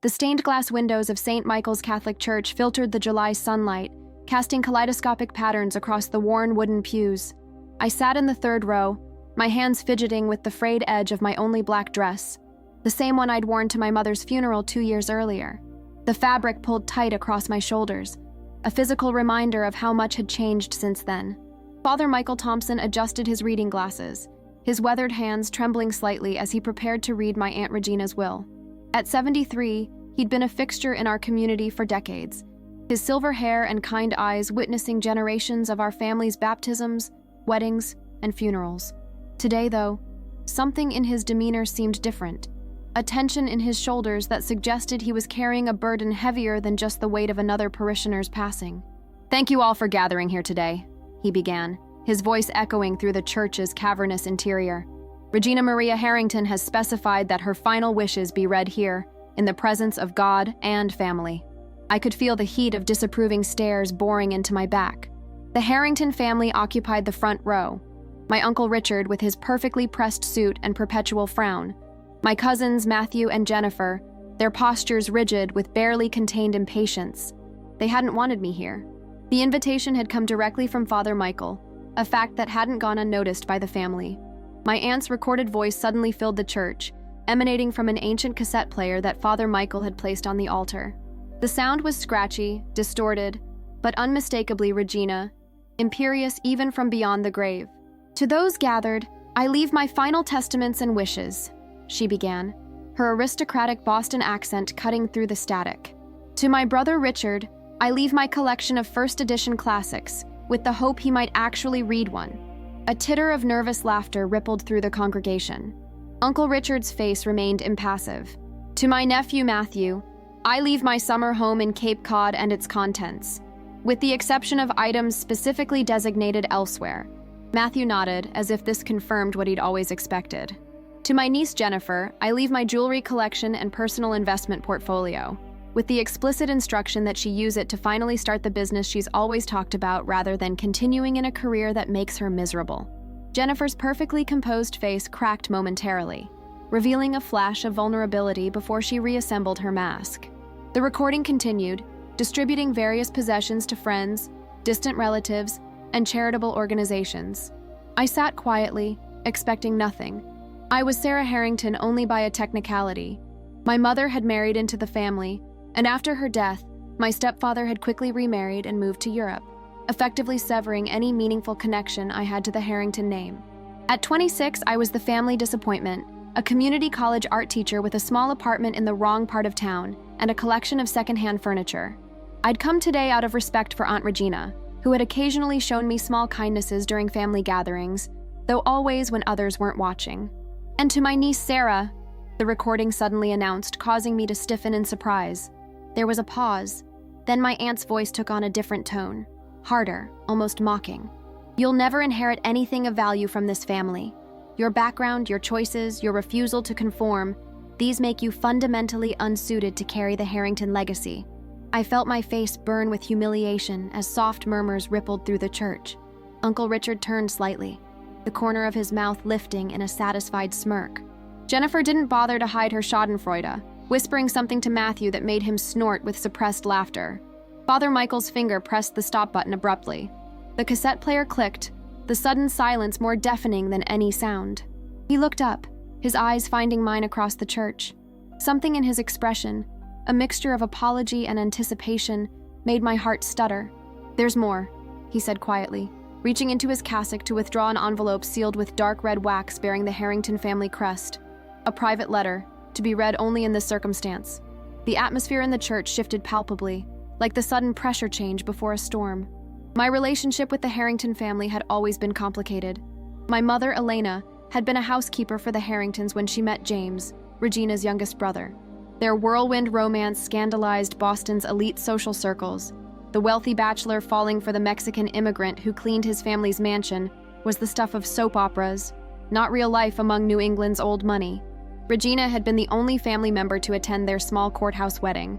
The stained glass windows of St. Michael's Catholic Church filtered the July sunlight, casting kaleidoscopic patterns across the worn wooden pews. I sat in the third row, my hands fidgeting with the frayed edge of my only black dress, the same one I'd worn to my mother's funeral 2 years earlier. The fabric pulled tight across my shoulders, a physical reminder of how much had changed since then. Father Michael Thompson adjusted his reading glasses, his weathered hands trembling slightly as he prepared to read my Aunt Regina's will. At 73, he'd been a fixture in our community for decades, his silver hair and kind eyes witnessing generations of our family's baptisms, weddings, and funerals. Today, though, something in his demeanor seemed different, a tension in his shoulders that suggested he was carrying a burden heavier than just the weight of another parishioner's passing. "Thank you all for gathering here today," he began, his voice echoing through the church's cavernous interior. "Regina Maria Harrington has specified that her final wishes be read here, in the presence of God and family." I could feel the heat of disapproving stares boring into my back. The Harrington family occupied the front row. My Uncle Richard with his perfectly pressed suit and perpetual frown. My cousins Matthew and Jennifer, their postures rigid with barely contained impatience. They hadn't wanted me here. The invitation had come directly from Father Michael, a fact that hadn't gone unnoticed by the family. My aunt's recorded voice suddenly filled the church, emanating from an ancient cassette player that Father Michael had placed on the altar. The sound was scratchy, distorted, but unmistakably Regina, imperious even from beyond the grave. "To those gathered, I leave my final testaments and wishes," she began, her aristocratic Boston accent cutting through the static. "To my brother Richard, I leave my collection of first edition classics, with the hope he might actually read one." A titter of nervous laughter rippled through the congregation. Uncle Richard's face remained impassive. "To my nephew Matthew, I leave my summer home in Cape Cod and its contents, with the exception of items specifically designated elsewhere." Matthew nodded, as if this confirmed what he'd always expected. "To my niece Jennifer, I leave my jewelry collection and personal investment portfolio, with the explicit instruction that she use it to finally start the business she's always talked about rather than continuing in a career that makes her miserable." Jennifer's perfectly composed face cracked momentarily, revealing a flash of vulnerability before she reassembled her mask. The recording continued, distributing various possessions to friends, distant relatives, and charitable organizations. I sat quietly, expecting nothing. I was Sarah Harrington only by a technicality. My mother had married into the family, and after her death, my stepfather had quickly remarried and moved to Europe, effectively severing any meaningful connection I had to the Harrington name. At 26, I was the family disappointment, a community college art teacher with a small apartment in the wrong part of town and a collection of secondhand furniture. I'd come today out of respect for Aunt Regina, who had occasionally shown me small kindnesses during family gatherings, though always when others weren't watching. "And to my niece Sarah," the recording suddenly announced, causing me to stiffen in surprise. There was a pause. Then my aunt's voice took on a different tone, harder, almost mocking. "You'll never inherit anything of value from this family. Your background, your choices, your refusal to conform, these make you fundamentally unsuited to carry the Harrington legacy." I felt my face burn with humiliation as soft murmurs rippled through the church. Uncle Richard turned slightly, the corner of his mouth lifting in a satisfied smirk. Jennifer didn't bother to hide her schadenfreude, whispering something to Matthew that made him snort with suppressed laughter. Father Michael's finger pressed the stop button abruptly. The cassette player clicked, the sudden silence more deafening than any sound. He looked up, his eyes finding mine across the church. Something in his expression, a mixture of apology and anticipation, made my heart stutter. "There's more," he said quietly, reaching into his cassock to withdraw an envelope sealed with dark red wax bearing the Harrington family crest. A private letter, to be read only in this circumstance. The atmosphere in the church shifted palpably, like the sudden pressure change before a storm. My relationship with the Harrington family had always been complicated. My mother, Elena, had been a housekeeper for the Harringtons when she met James, Regina's youngest brother. Their whirlwind romance scandalized Boston's elite social circles. The wealthy bachelor falling for the Mexican immigrant who cleaned his family's mansion was the stuff of soap operas, not real life among New England's old money. Regina had been the only family member to attend their small courthouse wedding.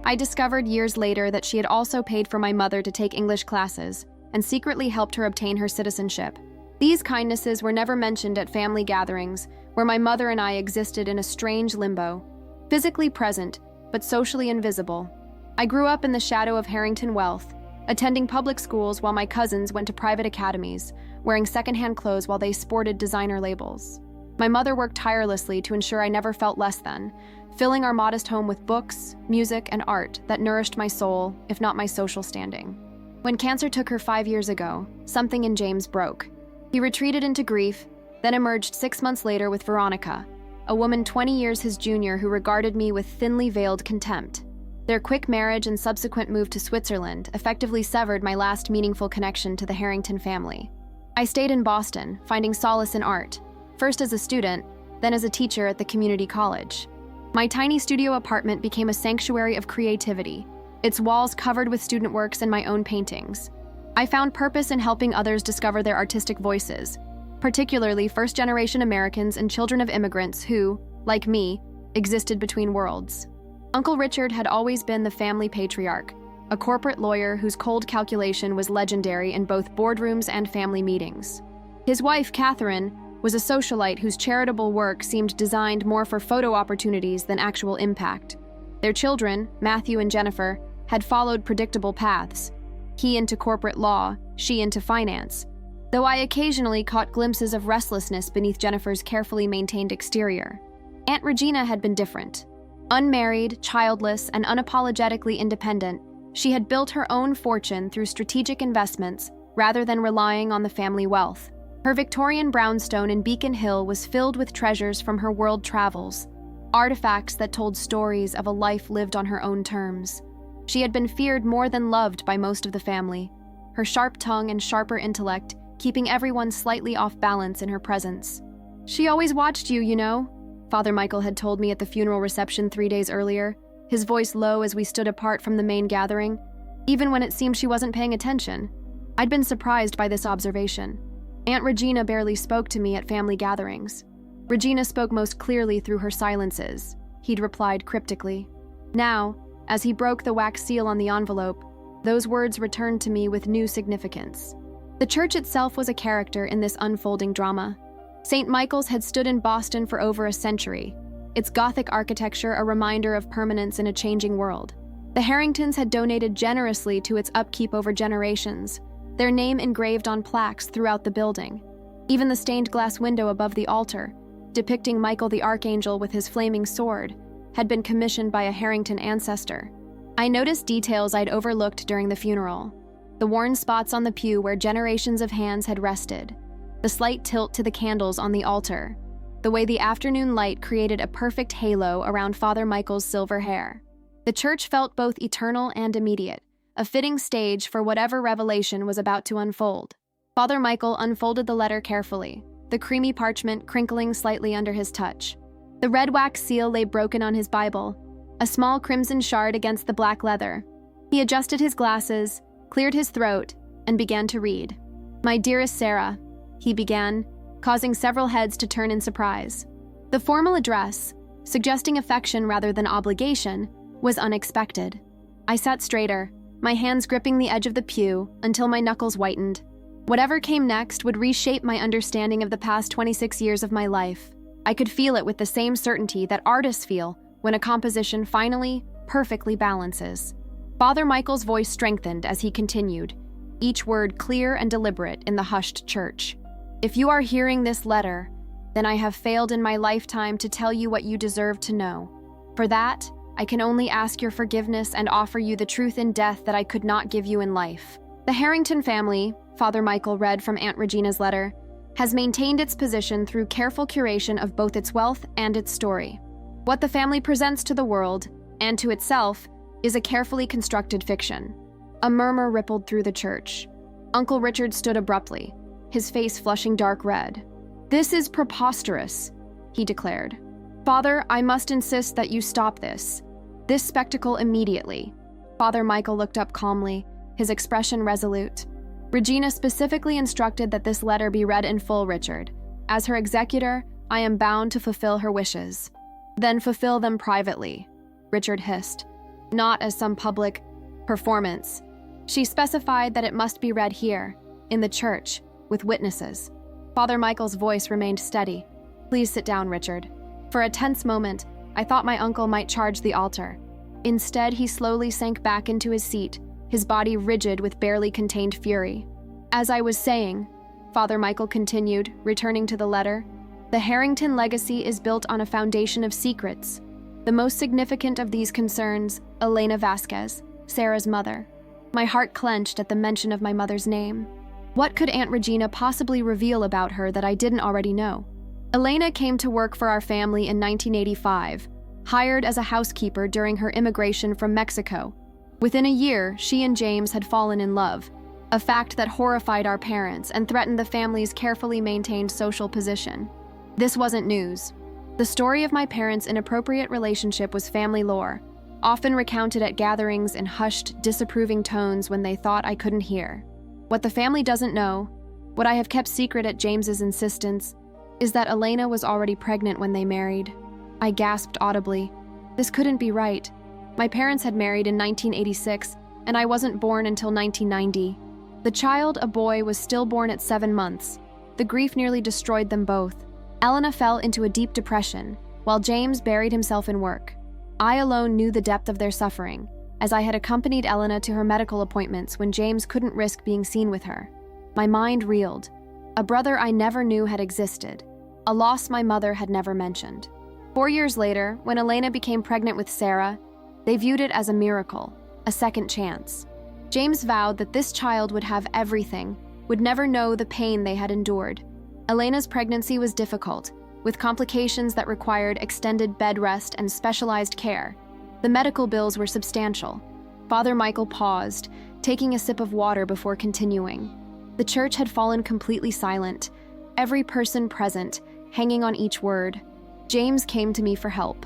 I discovered years later that she had also paid for my mother to take English classes and secretly helped her obtain her citizenship. These kindnesses were never mentioned at family gatherings, where my mother and I existed in a strange limbo. Physically present, but socially invisible. I grew up in the shadow of Harrington wealth, attending public schools while my cousins went to private academies, wearing secondhand clothes while they sported designer labels. My mother worked tirelessly to ensure I never felt less than, filling our modest home with books, music, and art that nourished my soul, if not my social standing. When cancer took her 5 years ago, something in James broke. He retreated into grief, then emerged 6 months later with Veronica, a woman 20 years his junior who regarded me with thinly veiled contempt. Their quick marriage and subsequent move to Switzerland effectively severed my last meaningful connection to the Harrington family. I stayed in Boston, finding solace in art, first as a student, then as a teacher at the community college. My tiny studio apartment became a sanctuary of creativity, its walls covered with student works and my own paintings. I found purpose in helping others discover their artistic voices, particularly first-generation Americans and children of immigrants who, like me, existed between worlds. Uncle Richard had always been the family patriarch, a corporate lawyer whose cold calculation was legendary in both boardrooms and family meetings. His wife, Catherine, was a socialite whose charitable work seemed designed more for photo opportunities than actual impact. Their children, Matthew and Jennifer, had followed predictable paths, he into corporate law, she into finance, though I occasionally caught glimpses of restlessness beneath Jennifer's carefully maintained exterior. Aunt Regina had been different. Unmarried, childless, and unapologetically independent, she had built her own fortune through strategic investments rather than relying on the family wealth. Her Victorian brownstone in Beacon Hill was filled with treasures from her world travels, artifacts that told stories of a life lived on her own terms. She had been feared more than loved by most of the family, her sharp tongue and sharper intellect keeping everyone slightly off balance in her presence. "She always watched you, you know," Father Michael had told me at the funeral reception 3 days earlier, his voice low as we stood apart from the main gathering, even when it seemed she wasn't paying attention. I'd been surprised by this observation. Aunt Regina barely spoke to me at family gatherings. Regina spoke most clearly through her silences, he'd replied cryptically. Now, as he broke the wax seal on the envelope, those words returned to me with new significance. The church itself was a character in this unfolding drama. St. Michael's had stood in Boston for over a century, its Gothic architecture a reminder of permanence in a changing world. The Harringtons had donated generously to its upkeep over generations, their name engraved on plaques throughout the building. Even the stained glass window above the altar, depicting Michael the Archangel with his flaming sword, had been commissioned by a Harrington ancestor. I noticed details I'd overlooked during the funeral. The worn spots on the pew where generations of hands had rested, the slight tilt to the candles on the altar, the way the afternoon light created a perfect halo around Father Michael's silver hair. The church felt both eternal and immediate, a fitting stage for whatever revelation was about to unfold. Father Michael unfolded the letter carefully, the creamy parchment crinkling slightly under his touch. The red wax seal lay broken on his Bible, a small crimson shard against the black leather. He adjusted his glasses, cleared his throat, and began to read. "My dearest Sarah," he began, causing several heads to turn in surprise. The formal address, suggesting affection rather than obligation, was unexpected. I sat straighter, my hands gripping the edge of the pew until my knuckles whitened. Whatever came next would reshape my understanding of the past 26 years of my life. I could feel it with the same certainty that artists feel when a composition finally, perfectly balances. Father Michael's voice strengthened as he continued, each word clear and deliberate in the hushed church. "If you are hearing this letter, then I have failed in my lifetime to tell you what you deserve to know. For that, I can only ask your forgiveness and offer you the truth in death that I could not give you in life. The Harrington family," Father Michael read from Aunt Regina's letter, "has maintained its position through careful curation of both its wealth and its story. What the family presents to the world, and to itself, is a carefully constructed fiction." A murmur rippled through the church. Uncle Richard stood abruptly, his face flushing dark red. "This is preposterous," he declared. "Father, I must insist that you stop this spectacle immediately." Father Michael looked up calmly, his expression resolute. "Regina specifically instructed that this letter be read in full, Richard. As her executor, I am bound to fulfill her wishes." "Then fulfill them privately," Richard hissed, "not as some public performance." She specified that it must be read here, in the church, with witnesses. Father Michael's voice remained steady. "Please sit down, Richard." For a tense moment, I thought my uncle might charge the altar, Instead, he slowly sank back into his seat, his body rigid with barely contained fury. As I was saying, Father Michael continued, returning to the letter, the Harrington legacy is built on a foundation of secrets. The most significant of these concerns, Elena Vasquez, Sarah's mother. My heart clenched at the mention of my mother's name. What could Aunt Regina possibly reveal about her that I didn't already know? Elena came to work for our family in 1985, hired as a housekeeper during her immigration from Mexico. Within a year, she and James had fallen in love, a fact that horrified our parents and threatened the family's carefully maintained social position. This wasn't news. The story of my parents' inappropriate relationship was family lore, often recounted at gatherings in hushed, disapproving tones when they thought I couldn't hear. What the family doesn't know, what I have kept secret at James's insistence, is that Elena was already pregnant when they married. I gasped audibly. This couldn't be right. My parents had married in 1986, and I wasn't born until 1990. The child, a boy, was stillborn at 7 months. The grief nearly destroyed them both. Elena fell into a deep depression, while James buried himself in work. I alone knew the depth of their suffering, as I had accompanied Elena to her medical appointments when James couldn't risk being seen with her. My mind reeled. A brother I never knew had existed, a loss my mother had never mentioned. 4 years later, when Elena became pregnant with Sarah, they viewed it as a miracle, a second chance. James vowed that this child would have everything, would never know the pain they had endured. Elena's pregnancy was difficult, with complications that required extended bed rest and specialized care. The medical bills were substantial. Father Michael paused, taking a sip of water before continuing. The church had fallen completely silent, every person present, hanging on each word. James came to me for help.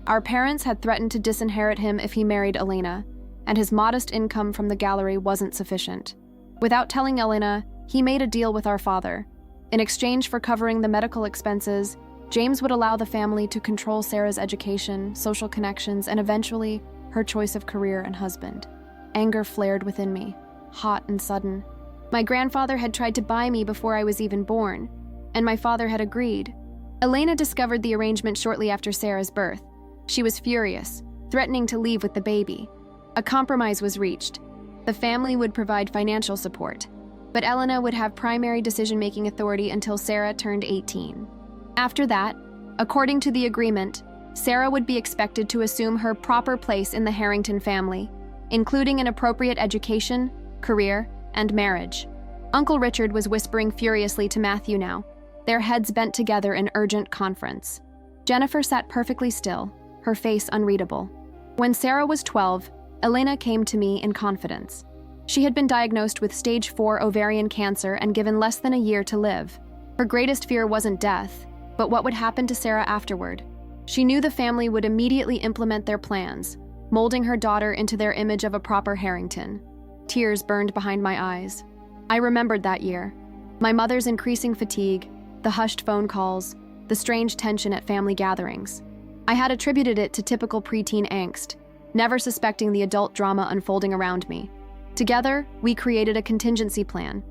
Our parents had threatened to disinherit him if he married Elena, and his modest income from the gallery wasn't sufficient. Without telling Elena, he made a deal with our father. In exchange for covering the medical expenses, James would allow the family to control Sarah's education, social connections, and eventually, her choice of career and husband. Anger flared within me, hot and sudden. My grandfather had tried to buy me before I was even born, and my father had agreed. Elena discovered the arrangement shortly after Sarah's birth. She was furious, threatening to leave with the baby. A compromise was reached. The family would provide financial support, but Elena would have primary decision-making authority until Sarah turned 18. After that, according to the agreement, Sarah would be expected to assume her proper place in the Harrington family, including an appropriate education, career, and marriage. Uncle Richard was whispering furiously to Matthew now, their heads bent together in urgent conference. Jennifer sat perfectly still, her face unreadable. When Sarah was 12, Elena came to me in confidence. She had been diagnosed with stage 4 ovarian cancer and given less than a year to live. Her greatest fear wasn't death, but what would happen to Sarah afterward. She knew the family would immediately implement their plans, molding her daughter into their image of a proper Harrington. Tears burned behind my eyes. I remembered that year. My mother's increasing fatigue, the hushed phone calls, the strange tension at family gatherings. I had attributed it to typical preteen angst, never suspecting the adult drama unfolding around me. Together, we created a contingency plan.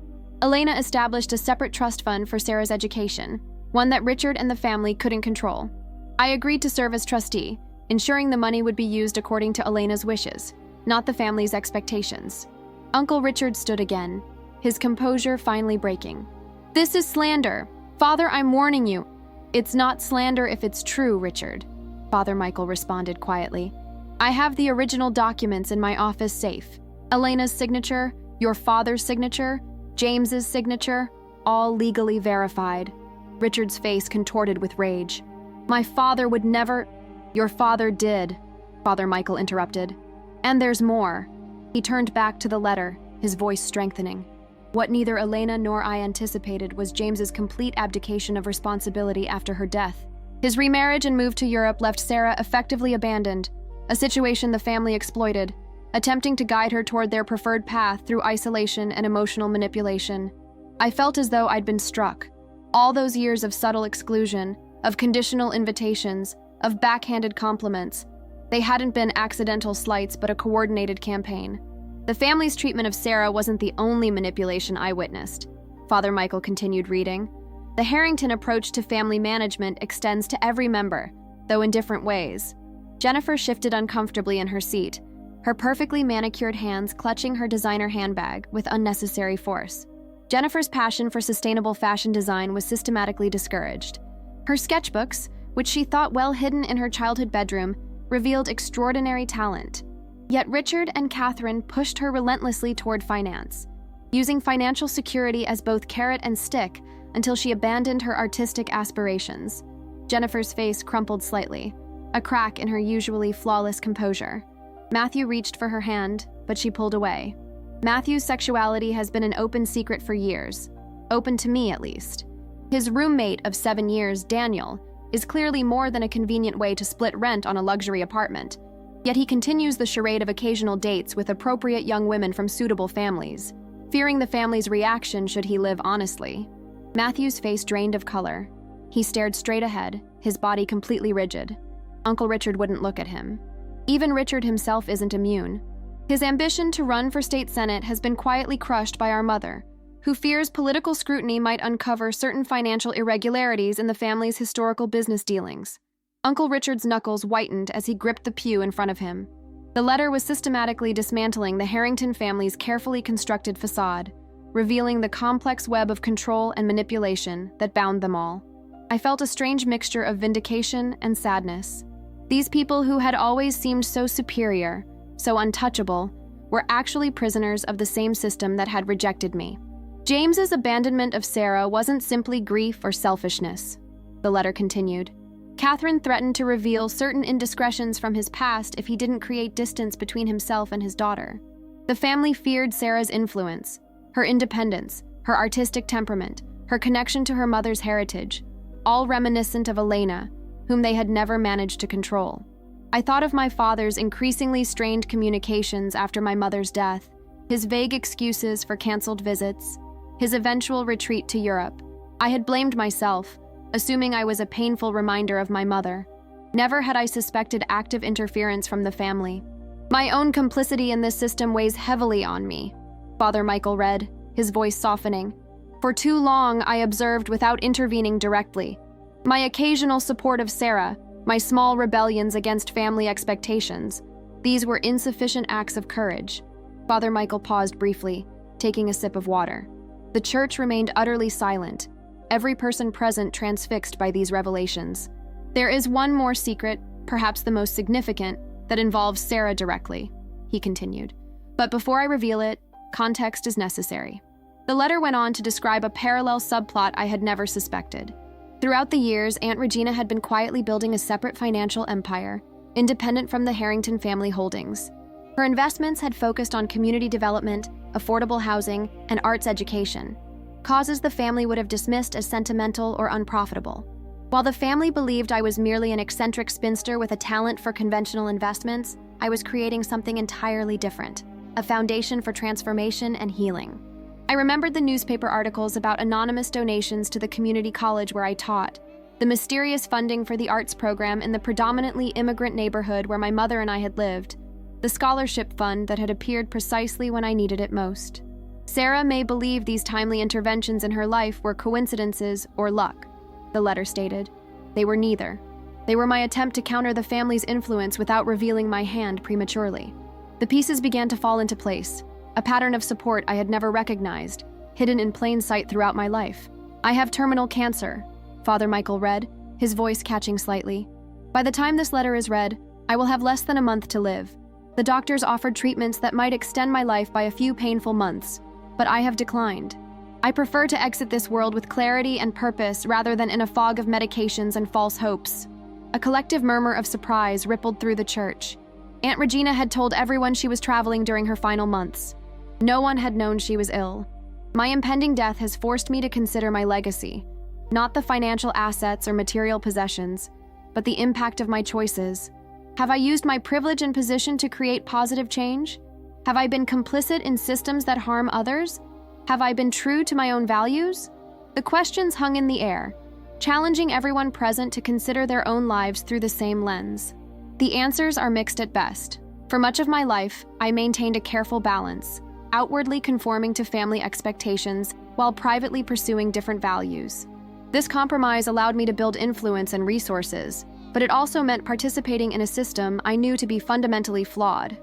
Elena established a separate trust fund for Sarah's education, one that Richard and the family couldn't control. I agreed to serve as trustee, ensuring the money would be used according to Elena's wishes, not the family's expectations. Uncle Richard stood again, his composure finally breaking. "This is slander. Father, I'm warning you." "It's not slander if it's true, Richard," Father Michael responded quietly. "I have the original documents in my office safe. Elena's signature, your father's signature, James's signature, all legally verified." Richard's face contorted with rage. "My father would never—" "Your father did," Father Michael interrupted. "And there's more." He turned back to the letter, his voice strengthening. What neither Elena nor I anticipated was James's complete abdication of responsibility after her death. His remarriage and move to Europe left Sarah effectively abandoned, a situation the family exploited, attempting to guide her toward their preferred path through isolation and emotional manipulation. I felt as though I'd been struck. All those years of subtle exclusion, of conditional invitations, of backhanded compliments, they hadn't been accidental slights but a coordinated campaign. The family's treatment of Sarah wasn't the only manipulation I witnessed. Father Michael continued reading. The Harrington approach to family management extends to every member, though in different ways. Jennifer shifted uncomfortably in her seat, her perfectly manicured hands clutching her designer handbag with unnecessary force. Jennifer's passion for sustainable fashion design was systematically discouraged. Her sketchbooks, which she thought well hidden in her childhood bedroom, revealed extraordinary talent. Yet Richard and Catherine pushed her relentlessly toward finance, using financial security as both carrot and stick until she abandoned her artistic aspirations. Jennifer's face crumpled slightly, a crack in her usually flawless composure. Matthew reached for her hand, but she pulled away. Matthew's sexuality has been an open secret for years, open to me at least. His roommate of 7 years, Daniel, is clearly more than a convenient way to split rent on a luxury apartment. Yet he continues the charade of occasional dates with appropriate young women from suitable families, fearing the family's reaction should he live honestly. Matthew's face drained of color. He stared straight ahead, his body completely rigid. Uncle Richard wouldn't look at him. Even Richard himself isn't immune. His ambition to run for state senate has been quietly crushed by our mother, who fears political scrutiny might uncover certain financial irregularities in the family's historical business dealings. Uncle Richard's knuckles whitened as he gripped the pew in front of him. The letter was systematically dismantling the Harrington family's carefully constructed facade, revealing the complex web of control and manipulation that bound them all. I felt a strange mixture of vindication and sadness. These people who had always seemed so superior, so untouchable, were actually prisoners of the same system that had rejected me. James's abandonment of Sarah wasn't simply grief or selfishness. The letter continued. Catherine threatened to reveal certain indiscretions from his past if he didn't create distance between himself and his daughter. The family feared Sarah's influence, her independence, her artistic temperament, her connection to her mother's heritage, all reminiscent of Elena, whom they had never managed to control. I thought of my father's increasingly strained communications after my mother's death, his vague excuses for canceled visits, his eventual retreat to Europe. I had blamed myself, assuming I was a painful reminder of my mother. Never had I suspected active interference from the family. My own complicity in this system weighs heavily on me, Father Michael read, his voice softening. For too long, I observed without intervening directly. My occasional support of Sarah, my small rebellions against family expectations, these were insufficient acts of courage. Father Michael paused briefly, taking a sip of water. The church remained utterly silent, every person present transfixed by these revelations. There is one more secret, perhaps the most significant, that involves Sarah directly, he continued. But before I reveal it, context is necessary. The letter went on to describe a parallel subplot I had never suspected. Throughout the years, Aunt Regina had been quietly building a separate financial empire, independent from the Harrington family holdings. Her investments had focused on community development, affordable housing, and arts education, causes the family would have dismissed as sentimental or unprofitable. While the family believed I was merely an eccentric spinster with a talent for conventional investments, I was creating something entirely different, a foundation for transformation and healing. I remembered the newspaper articles about anonymous donations to the community college where I taught, the mysterious funding for the arts program in the predominantly immigrant neighborhood where my mother and I had lived, the scholarship fund that had appeared precisely when I needed it most. Sarah may believe these timely interventions in her life were coincidences or luck, the letter stated. They were neither. They were my attempt to counter the family's influence without revealing my hand prematurely. The pieces began to fall into place, a pattern of support I had never recognized, hidden in plain sight throughout my life. I have terminal cancer, Father Michael read, his voice catching slightly. By the time this letter is read, I will have less than a month to live. The doctors offered treatments that might extend my life by a few painful months, but I have declined. I prefer to exit this world with clarity and purpose rather than in a fog of medications and false hopes. A collective murmur of surprise rippled through the church. Aunt Regina had told everyone she was traveling during her final months. No one had known she was ill. My impending death has forced me to consider my legacy, not the financial assets or material possessions, but the impact of my choices. Have I used my privilege and position to create positive change? Have I been complicit in systems that harm others? Have I been true to my own values? The questions hung in the air, challenging everyone present to consider their own lives through the same lens. The answers are mixed at best. For much of my life, I maintained a careful balance, outwardly conforming to family expectations while privately pursuing different values. This compromise allowed me to build influence and resources, but it also meant participating in a system I knew to be fundamentally flawed.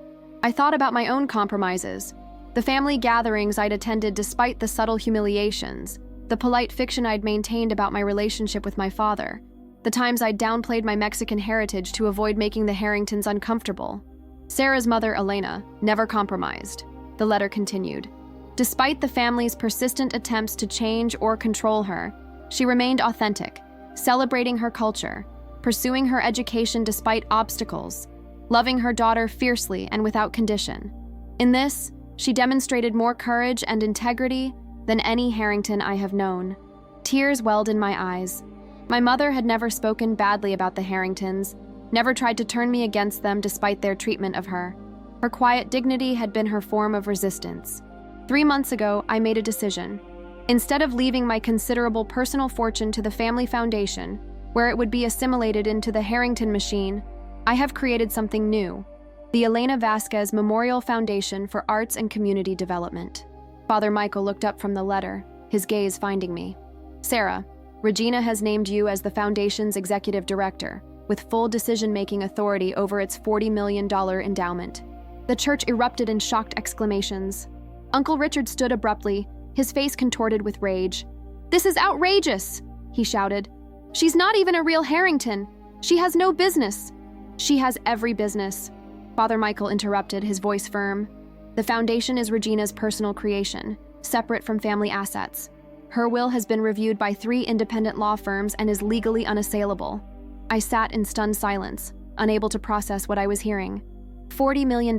I thought about my own compromises, the family gatherings I'd attended despite the subtle humiliations, the polite fiction I'd maintained about my relationship with my father, the times I'd downplayed my Mexican heritage to avoid making the Harringtons uncomfortable. Sarah's mother, Elena, never compromised. The letter continued. Despite the family's persistent attempts to change or control her, she remained authentic, celebrating her culture, pursuing her education despite obstacles, loving her daughter fiercely and without condition. In this, she demonstrated more courage and integrity than any Harrington I have known. Tears welled in my eyes. My mother had never spoken badly about the Harringtons, never tried to turn me against them despite their treatment of her. Her quiet dignity had been her form of resistance. 3 months ago, I made a decision. Instead of leaving my considerable personal fortune to the family foundation, where it would be assimilated into the Harrington machine, I have created something new, the Elena Vasquez Memorial Foundation for Arts and Community Development. Father Michael looked up from the letter, his gaze finding me. Sarah, Regina has named you as the foundation's executive director, with full decision-making authority over its $40 million endowment. The church erupted in shocked exclamations. Uncle Richard stood abruptly, his face contorted with rage. "This is outrageous!" he shouted. "She's not even a real Harrington. She has no business." "She has every business," Father Michael interrupted, his voice firm. "The foundation is Regina's personal creation, separate from family assets. Her will has been reviewed by 3 independent law firms and is legally unassailable." I sat in stunned silence, unable to process what I was hearing. $40 million.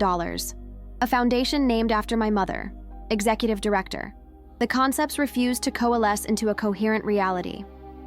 A foundation named after my mother. Executive director. The concepts refused to coalesce into a coherent reality.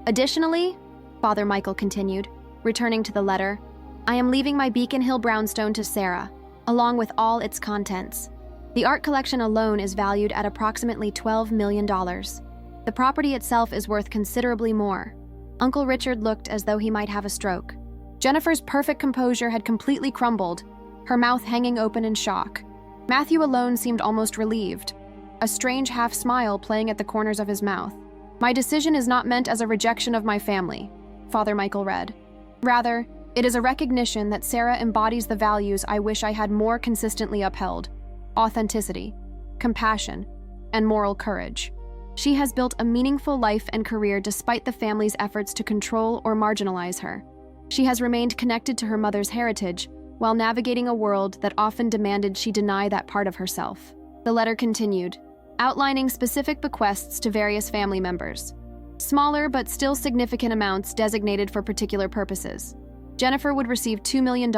Additionally, Father Michael continued, returning to the letter, I am leaving my Beacon Hill brownstone to Sarah, along with all its contents. The art collection alone is valued at approximately $12 million. The property itself is worth considerably more. Uncle Richard looked as though he might have a stroke. Jennifer's perfect composure had completely crumbled, her mouth hanging open in shock. Matthew alone seemed almost relieved, a strange half-smile playing at the corners of his mouth. My decision is not meant as a rejection of my family, Father Michael read. Rather, it is a recognition that Sarah embodies the values I wish I had more consistently upheld: authenticity, compassion, and moral courage. She has built a meaningful life and career despite the family's efforts to control or marginalize her. She has remained connected to her mother's heritage while navigating a world that often demanded she deny that part of herself. The letter continued, outlining specific bequests to various family members. Smaller but still significant amounts designated for particular purposes. Jennifer would receive $2 million,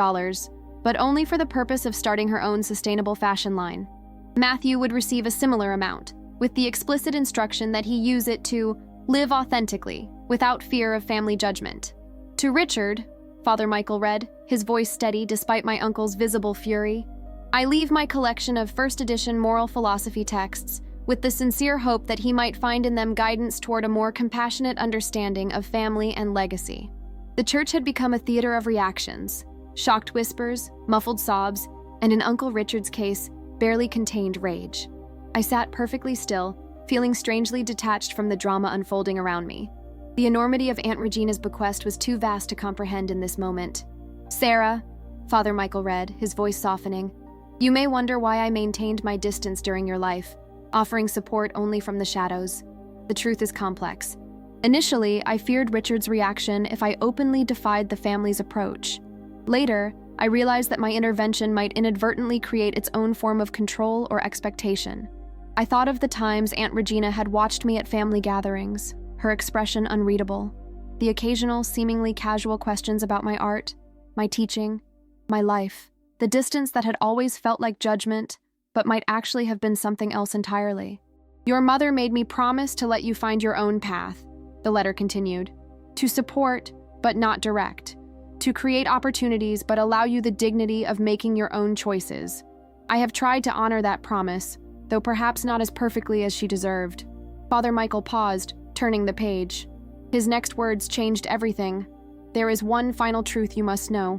but only for the purpose of starting her own sustainable fashion line. Matthew would receive a similar amount, with the explicit instruction that he use it to live authentically, without fear of family judgment. To Richard, Father Michael read, his voice steady despite my uncle's visible fury, I leave my collection of first edition moral philosophy texts with the sincere hope that he might find in them guidance toward a more compassionate understanding of family and legacy. The church had become a theater of reactions, shocked whispers, muffled sobs, and in Uncle Richard's case, barely contained rage. I sat perfectly still, feeling strangely detached from the drama unfolding around me. The enormity of Aunt Regina's bequest was too vast to comprehend in this moment. Sarah, Father Michael read, his voice softening, you may wonder why I maintained my distance during your life, offering support only from the shadows. The truth is complex. Initially, I feared Richard's reaction if I openly defied the family's approach. Later, I realized that my intervention might inadvertently create its own form of control or expectation. I thought of the times Aunt Regina had watched me at family gatherings, her expression unreadable, the occasional seemingly casual questions about my art, my teaching, my life, the distance that had always felt like judgment, but might actually have been something else entirely. Your mother made me promise to let you find your own path, the letter continued, to support, but not direct, to create opportunities but allow you the dignity of making your own choices. I have tried to honor that promise, though perhaps not as perfectly as she deserved. Father Michael paused, turning the page. His next words changed everything. There is one final truth you must know.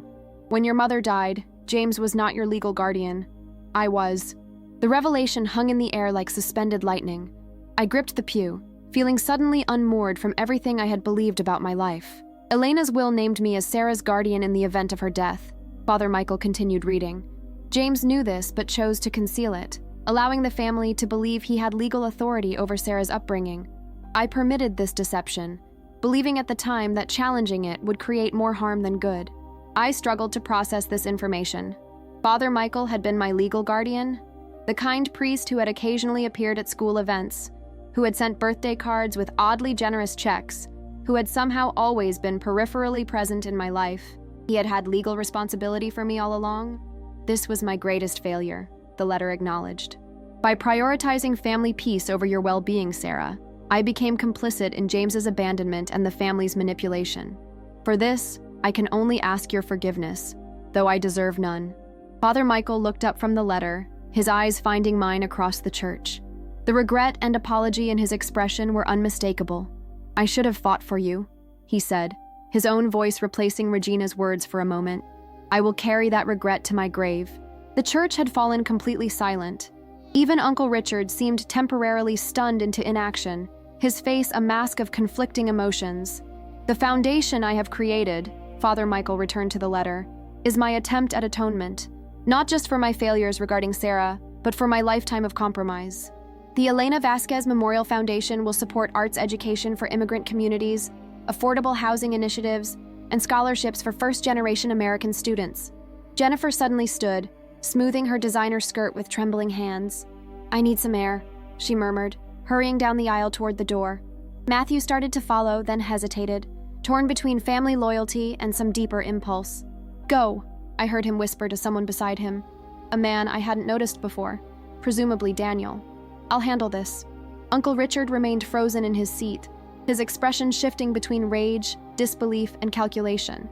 When your mother died, James was not your legal guardian. I was. The revelation hung in the air like suspended lightning. I gripped the pew, feeling suddenly unmoored from everything I had believed about my life. Elena's will named me as Sarah's guardian in the event of her death. Father Michael continued reading. James knew this but chose to conceal it, allowing the family to believe he had legal authority over Sarah's upbringing. I permitted this deception, believing at the time that challenging it would create more harm than good. I struggled to process this information. Father Michael had been my legal guardian, the kind priest who had occasionally appeared at school events, who had sent birthday cards with oddly generous checks, who had somehow always been peripherally present in my life. He had had legal responsibility for me all along. This was my greatest failure, the letter acknowledged. By prioritizing family peace over your well-being, Sarah, I became complicit in James's abandonment and the family's manipulation. For this, I can only ask your forgiveness, though I deserve none. Father Michael looked up from the letter, his eyes finding mine across the church. The regret and apology in his expression were unmistakable. I should have fought for you, he said, his own voice replacing Regina's words for a moment. I will carry that regret to my grave. The church had fallen completely silent. Even Uncle Richard seemed temporarily stunned into inaction, his face a mask of conflicting emotions. The foundation I have created, Father Michael returned to the letter, is my attempt at atonement, not just for my failures regarding Sarah, but for my lifetime of compromise. The Elena Vasquez Memorial Foundation will support arts education for immigrant communities, affordable housing initiatives, and scholarships for first-generation American students. Jennifer suddenly stood, smoothing her designer skirt with trembling hands. I need some air, she murmured, hurrying down the aisle toward the door. Matthew started to follow, then hesitated, torn between family loyalty and some deeper impulse. Go, I heard him whisper to someone beside him, a man I hadn't noticed before, presumably Daniel. I'll handle this. Uncle Richard remained frozen in his seat, his expression shifting between rage, disbelief, and calculation.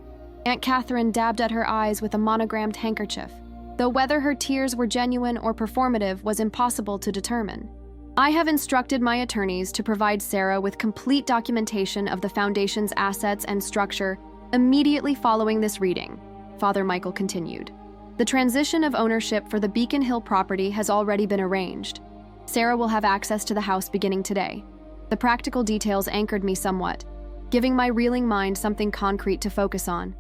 Aunt Catherine dabbed at her eyes with a monogrammed handkerchief, though whether her tears were genuine or performative was impossible to determine. I have instructed my attorneys to provide Sarah with complete documentation of the Foundation's assets and structure immediately following this reading, Father Michael continued. The transition of ownership for the Beacon Hill property has already been arranged. Sarah will have access to the house beginning today. The practical details anchored me somewhat, giving my reeling mind something concrete to focus on.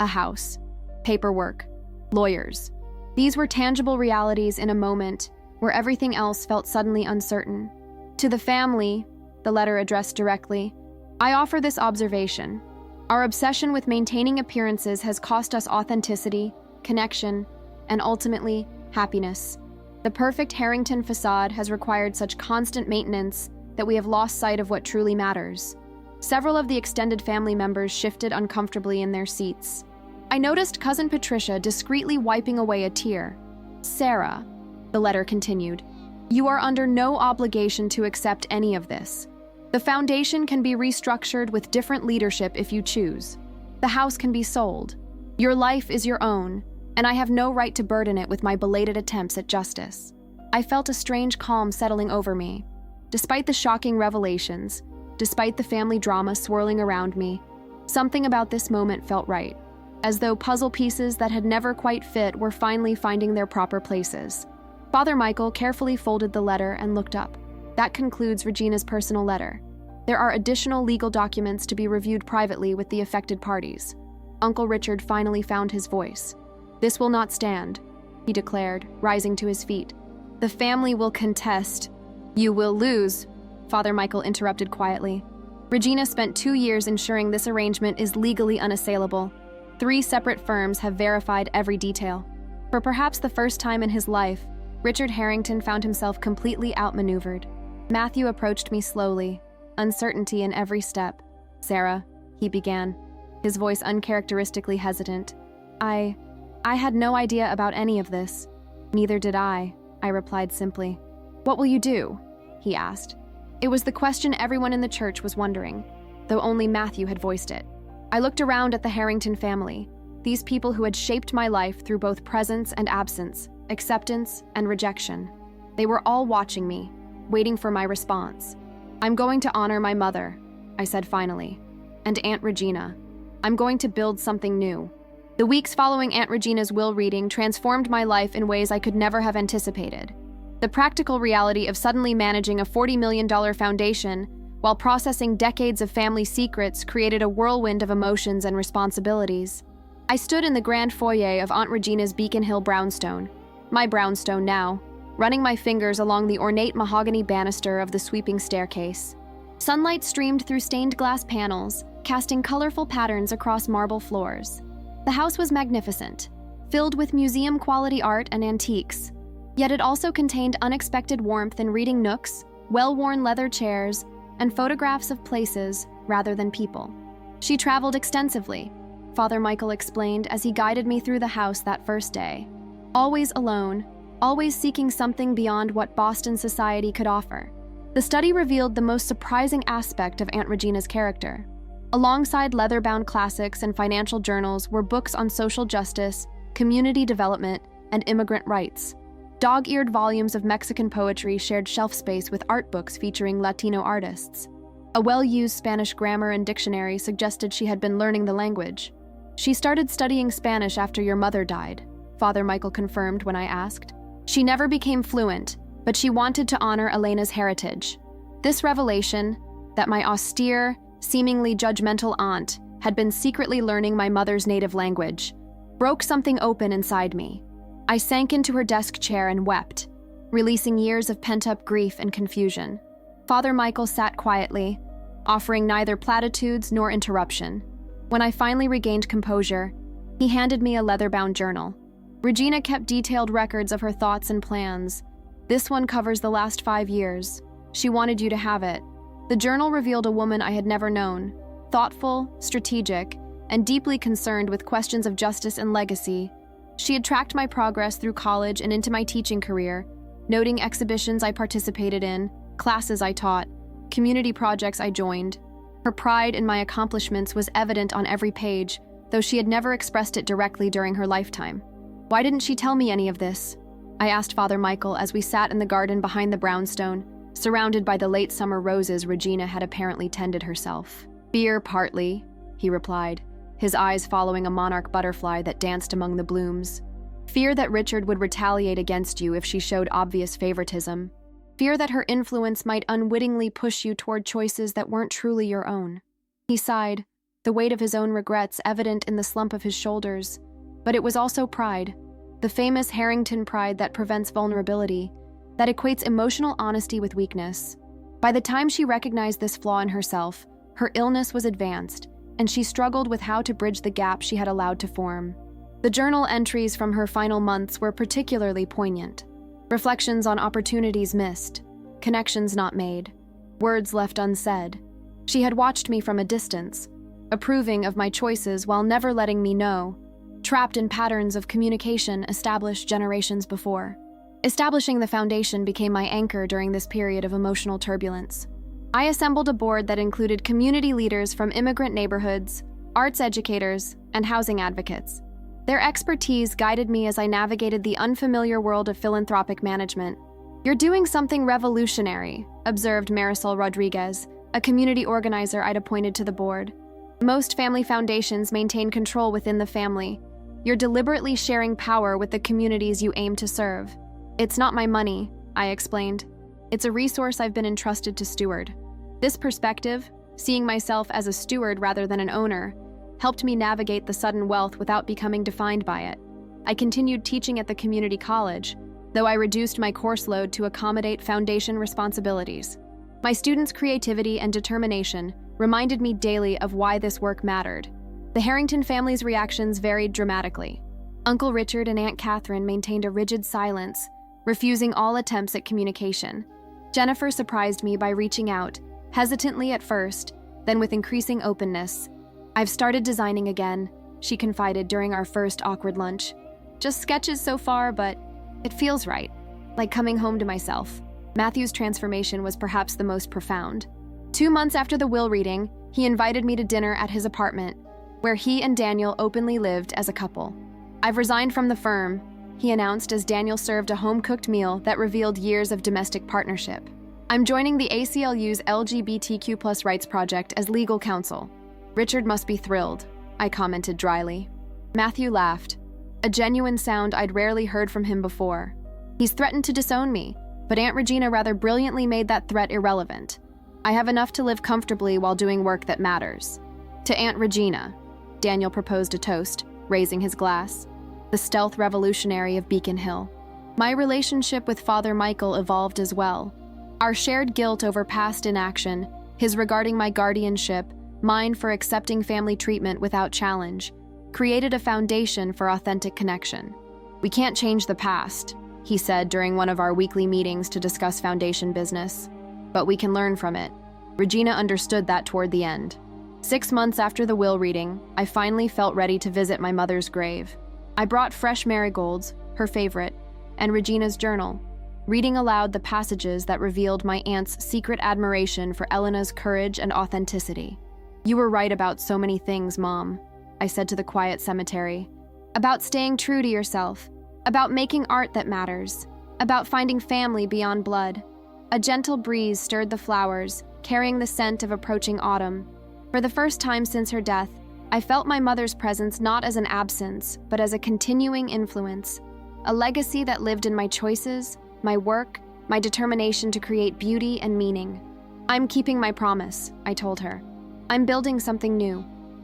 A house, paperwork, lawyers. These were tangible realities in a moment where everything else felt suddenly uncertain. To the family, the letter addressed directly, I offer this observation. Our obsession with maintaining appearances has cost us authenticity, connection, and ultimately, happiness. The perfect Harrington facade has required such constant maintenance that we have lost sight of what truly matters. Several of the extended family members shifted uncomfortably in their seats. I noticed Cousin Patricia discreetly wiping away a tear. Sarah, the letter continued, you are under no obligation to accept any of this. The foundation can be restructured with different leadership if you choose. The house can be sold. Your life is your own, and I have no right to burden it with my belated attempts at justice. I felt a strange calm settling over me. Despite the shocking revelations, despite the family drama swirling around me, something about this moment felt right, as though puzzle pieces that had never quite fit were finally finding their proper places. Father Michael carefully folded the letter and looked up. That concludes Regina's personal letter. There are additional legal documents to be reviewed privately with the affected parties. Uncle Richard finally found his voice. This will not stand, he declared, rising to his feet. The family will contest. You will lose, Father Michael interrupted quietly. Regina spent 2 years ensuring this arrangement is legally unassailable. 3 separate firms have verified every detail. For perhaps the first time in his life, Richard Harrington found himself completely outmaneuvered. Matthew approached me slowly, uncertainty in every step. Sarah, he began, his voice uncharacteristically hesitant. I had no idea about any of this. Neither did I replied simply. What will you do? He asked. It was the question everyone in the church was wondering, though only Matthew had voiced it. I looked around at the Harrington family, these people who had shaped my life through both presence and absence, acceptance and rejection. They were all watching me, waiting for my response. I'm going to honor my mother, I said finally, and Aunt Regina. I'm going to build something new. The weeks following Aunt Regina's will reading transformed my life in ways I could never have anticipated. The practical reality of suddenly managing a $40 million foundation while processing decades of family secrets created a whirlwind of emotions and responsibilities. I stood in the grand foyer of Aunt Regina's Beacon Hill brownstone, my brownstone now, running my fingers along the ornate mahogany banister of the sweeping staircase. Sunlight streamed through stained glass panels, casting colorful patterns across marble floors. The house was magnificent, filled with museum-quality art and antiques, yet it also contained unexpected warmth in reading nooks, well-worn leather chairs, and photographs of places rather than people. She traveled extensively, Father Michael explained as he guided me through the house that first day. Always alone, always seeking something beyond what Boston society could offer. The study revealed the most surprising aspect of Aunt Regina's character. Alongside leather-bound classics and financial journals were books on social justice, community development, and immigrant rights. Dog-eared volumes of Mexican poetry shared shelf space with art books featuring Latino artists. A well-used Spanish grammar and dictionary suggested she had been learning the language. "She started studying Spanish after your mother died," Father Michael confirmed when I asked. "She never became fluent, but she wanted to honor Elena's heritage." This revelation, that my austere, seemingly judgmental aunt had been secretly learning my mother's native language, broke something open inside me. I sank into her desk chair and wept, releasing years of pent-up grief and confusion. Father Michael sat quietly, offering neither platitudes nor interruption. When I finally regained composure, he handed me a leather-bound journal. Regina kept detailed records of her thoughts and plans. "This one covers the last 5 years. She wanted you to have it." The journal revealed a woman I had never known, thoughtful, strategic, and deeply concerned with questions of justice and legacy. She had tracked my progress through college and into my teaching career, noting exhibitions I participated in, classes I taught, community projects I joined. Her pride in my accomplishments was evident on every page, though she had never expressed it directly during her lifetime. "Why didn't she tell me any of this?" I asked Father Michael as we sat in the garden behind the brownstone, surrounded by the late summer roses Regina had apparently tended herself. "Fear, partly," he replied, his eyes following a monarch butterfly that danced among the blooms. "Fear that Richard would retaliate against you if she showed obvious favoritism. Fear that her influence might unwittingly push you toward choices that weren't truly your own." He sighed, the weight of his own regrets evident in the slump of his shoulders. But it was also pride, the famous Harrington pride that prevents vulnerability, that equates emotional honesty with weakness. By the time she recognized this flaw in herself, her illness was advanced, and she struggled with how to bridge the gap she had allowed to form. The journal entries from her final months were particularly poignant. Reflections on opportunities missed, connections not made, words left unsaid. She had watched me from a distance, approving of my choices while never letting me know, trapped in patterns of communication established generations before. Establishing the foundation became my anchor during this period of emotional turbulence. I assembled a board that included community leaders from immigrant neighborhoods, arts educators, and housing advocates. Their expertise guided me as I navigated the unfamiliar world of philanthropic management. "You're doing something revolutionary," observed Marisol Rodriguez, a community organizer I'd appointed to the board. "Most family foundations maintain control within the family. You're deliberately sharing power with the communities you aim to serve." "It's not my money," I explained. "It's a resource I've been entrusted to steward." This perspective, seeing myself as a steward rather than an owner, helped me navigate the sudden wealth without becoming defined by it. I continued teaching at the community college, though I reduced my course load to accommodate foundation responsibilities. My students' creativity and determination reminded me daily of why this work mattered. The Harrington family's reactions varied dramatically. Uncle Richard and Aunt Catherine maintained a rigid silence, refusing all attempts at communication. Jennifer surprised me by reaching out, hesitantly at first, then with increasing openness. "I've started designing again," she confided during our first awkward lunch. "Just sketches so far, but it feels right, like coming home to myself." Matthew's transformation was perhaps the most profound. 2 months after the will reading, he invited me to dinner at his apartment, where he and Daniel openly lived as a couple. "I've resigned from the firm," he announced as Daniel served a home-cooked meal that revealed years of domestic partnership. "I'm joining the ACLU's LGBTQ+ rights project as legal counsel." "Richard must be thrilled," I commented dryly. Matthew laughed, a genuine sound I'd rarely heard from him before. "He's threatened to disown me, but Aunt Regina rather brilliantly made that threat irrelevant. I have enough to live comfortably while doing work that matters. To Aunt Regina, Daniel proposed a toast, raising his glass. The stealth revolutionary of Beacon Hill. My relationship with Father Michael evolved as well. Our shared guilt over past inaction, his regarding my guardianship, mine for accepting family treatment without challenge, created a foundation for authentic connection. We can't change the past, he said during one of our weekly meetings to discuss foundation business, but we can learn from it. Regina understood that toward the end. 6 months after the will reading, I finally felt ready to visit my mother's grave. I brought fresh marigolds, her favorite, and Regina's journal, reading aloud the passages that revealed my aunt's secret admiration for Elena's courage and authenticity. You were right about so many things, Mom, I said to the quiet cemetery. About staying true to yourself, about making art that matters, about finding family beyond blood. A gentle breeze stirred the flowers, carrying the scent of approaching autumn. For the first time since her death, I felt my mother's presence not as an absence, but as a continuing influence, a legacy that lived in my choices, my work, my determination to create beauty and meaning. I'm keeping my promise, I told her. I'm building something new.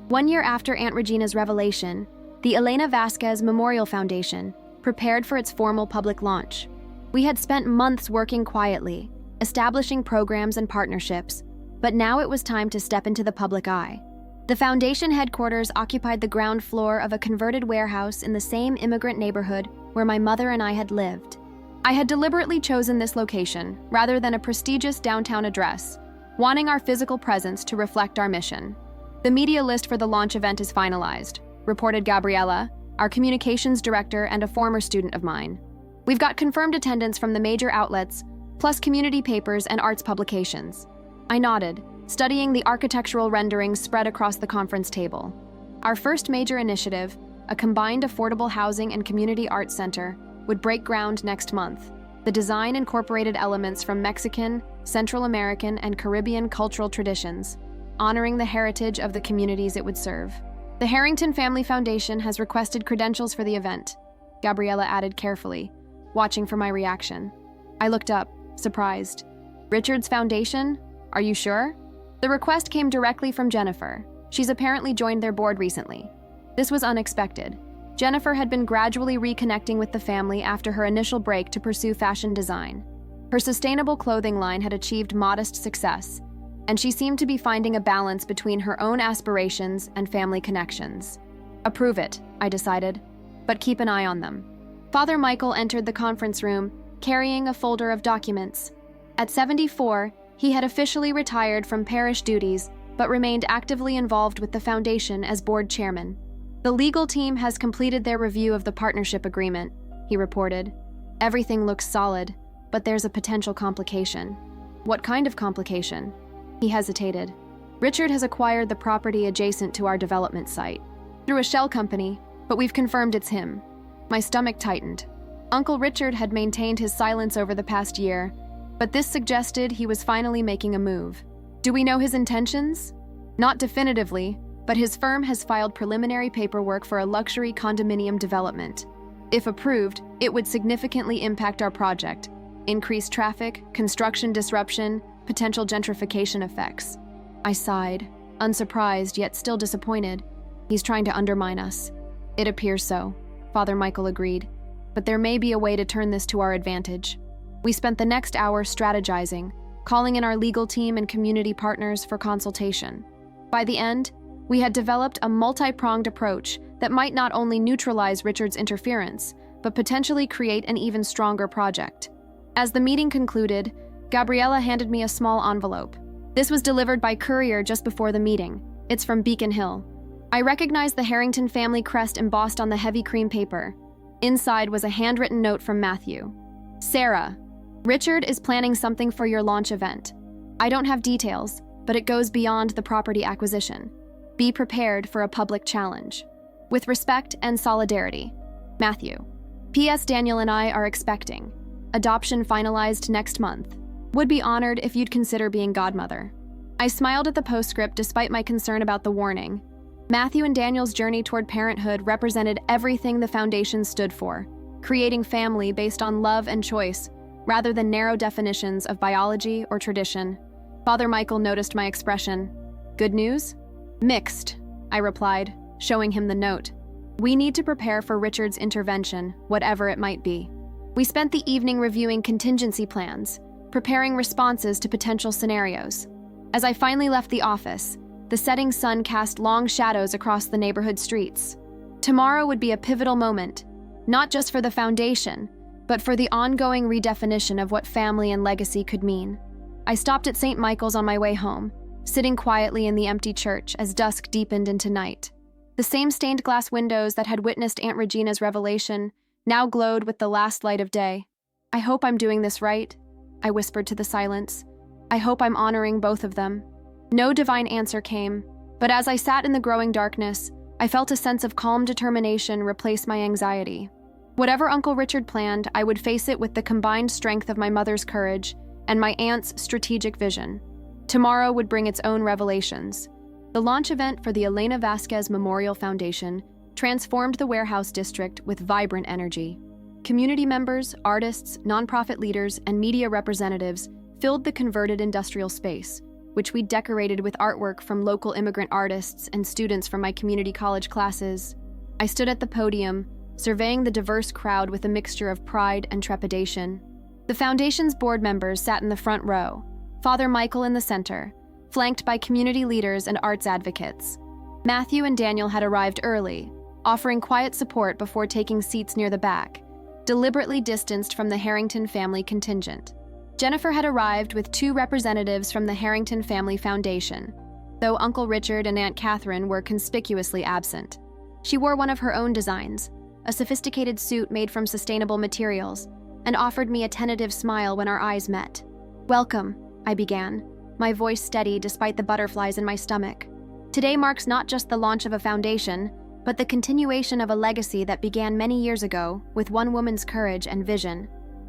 1 year after Aunt Regina's revelation, the Elena Vasquez Memorial Foundation prepared for its formal public launch. We had spent months working quietly, establishing programs and partnerships, but now it was time to step into the public eye. The foundation headquarters occupied the ground floor of a converted warehouse in the same immigrant neighborhood where my mother and I had lived. I had deliberately chosen this location rather than a prestigious downtown address, wanting our physical presence to reflect our mission. The media list for the launch event is finalized, reported Gabriella, our communications director and a former student of mine. We've got confirmed attendance from the major outlets, plus community papers and arts publications. I nodded, studying the architectural renderings spread across the conference table. Our first major initiative, a combined affordable housing and community arts center, would break ground next month. The design incorporated elements from Mexican, Central American, and Caribbean cultural traditions, honoring the heritage of the communities it would serve. The Harrington Family Foundation has requested credentials for the event, Gabriella added carefully, watching for my reaction. I looked up, surprised. Richard's foundation? Are you sure? The request came directly from Jennifer. She's apparently joined their board recently. This was unexpected. Jennifer had been gradually reconnecting with the family after her initial break to pursue fashion design. Her sustainable clothing line had achieved modest success, and she seemed to be finding a balance between her own aspirations and family connections. Approve it, I decided, but keep an eye on them. Father Michael entered the conference room, carrying a folder of documents. At 74, he had officially retired from parish duties, but remained actively involved with the foundation as board chairman. The legal team has completed their review of the partnership agreement, he reported. Everything looks solid, but there's a potential complication. What kind of complication? He hesitated. Richard has acquired the property adjacent to our development site through a shell company, but we've confirmed it's him. My stomach tightened. Uncle Richard had maintained his silence over the past year, but this suggested he was finally making a move. Do we know his intentions? Not definitively, but his firm has filed preliminary paperwork for a luxury condominium development. If approved, it would significantly impact our project, increase traffic, construction disruption, potential gentrification effects. I sighed, unsurprised yet still disappointed. He's trying to undermine us. It appears so, Father Michael agreed, but there may be a way to turn this to our advantage. We spent the next hour strategizing, calling in our legal team and community partners for consultation. By the end, we had developed a multi-pronged approach that might not only neutralize Richard's interference, but potentially create an even stronger project. As the meeting concluded, Gabriella handed me a small envelope. This was delivered by courier just before the meeting. It's from Beacon Hill. I recognized the Harrington family crest embossed on the heavy cream paper. Inside was a handwritten note from Matthew. Sarah, Richard is planning something for your launch event. I don't have details, but it goes beyond the property acquisition. Be prepared for a public challenge. With respect and solidarity, Matthew. P.S. Daniel and I are expecting. Adoption finalized next month. Would be honored if you'd consider being godmother. I smiled at the postscript despite my concern about the warning. Matthew and Daniel's journey toward parenthood represented everything the foundation stood for, creating family based on love and choice, rather than narrow definitions of biology or tradition. Father Michael noticed my expression. Good news? Mixed, I replied, showing him the note. We need to prepare for Richard's intervention, whatever it might be. We spent the evening reviewing contingency plans, preparing responses to potential scenarios. As I finally left the office, the setting sun cast long shadows across the neighborhood streets. Tomorrow would be a pivotal moment, not just for the foundation, but for the ongoing redefinition of what family and legacy could mean. I stopped at St. Michael's on my way home, sitting quietly in the empty church as dusk deepened into night. The same stained glass windows that had witnessed Aunt Regina's revelation now glowed with the last light of day. I hope I'm doing this right, I whispered to the silence. I hope I'm honoring both of them. No divine answer came, but as I sat in the growing darkness, I felt a sense of calm determination replace my anxiety. Whatever Uncle Richard planned, I would face it with the combined strength of my mother's courage and my aunt's strategic vision. Tomorrow would bring its own revelations. The launch event for the Elena Vasquez Memorial Foundation transformed the warehouse district with vibrant energy. Community members, artists, nonprofit leaders, and media representatives filled the converted industrial space, which we decorated with artwork from local immigrant artists and students from my community college classes. I stood at the podium, surveying the diverse crowd with a mixture of pride and trepidation. The foundation's board members sat in the front row, Father Michael in the center, flanked by community leaders and arts advocates. Matthew and Daniel had arrived early, offering quiet support before taking seats near the back, deliberately distanced from the Harrington family contingent. Jennifer had arrived with 2 representatives from the Harrington Family Foundation, though Uncle Richard and Aunt Catherine were conspicuously absent. She wore one of her own designs, a sophisticated suit made from sustainable materials, and offered me a tentative smile when our eyes met. Welcome, I began, my voice steady despite the butterflies in my stomach. Today marks not just the launch of a foundation, but the continuation of a legacy that began many years ago with one woman's courage and vision.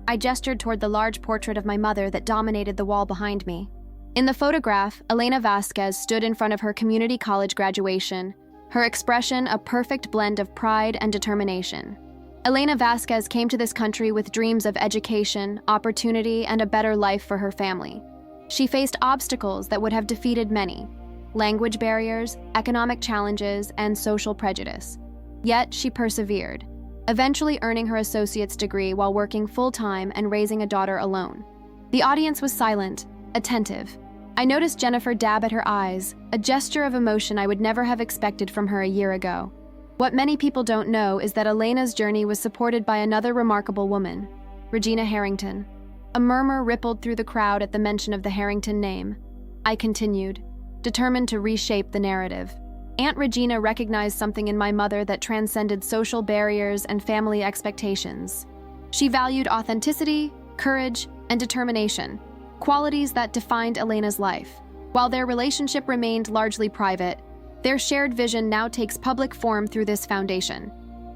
I gestured toward the large portrait of my mother that dominated the wall behind me. In the photograph, Elena Vasquez stood in front of her community college graduation, her expression a perfect blend of pride and determination. Elena Vasquez came to this country with dreams of education, opportunity, and a better life for her family. She faced obstacles that would have defeated many: language barriers, economic challenges, and social prejudice. Yet she persevered, eventually earning her associate's degree while working full-time and raising a daughter alone. The audience was silent, attentive. I noticed Jennifer dab at her eyes, a gesture of emotion I would never have expected from her a year ago. What many people don't know is that Elena's journey was supported by another remarkable woman, Regina Harrington. A murmur rippled through the crowd at the mention of the Harrington name. I continued, determined to reshape the narrative. Aunt Regina recognized something in my mother that transcended social barriers and family expectations. She valued authenticity, courage, and determination, qualities that defined Elena's life. While their relationship remained largely private, their shared vision now takes public form through this foundation.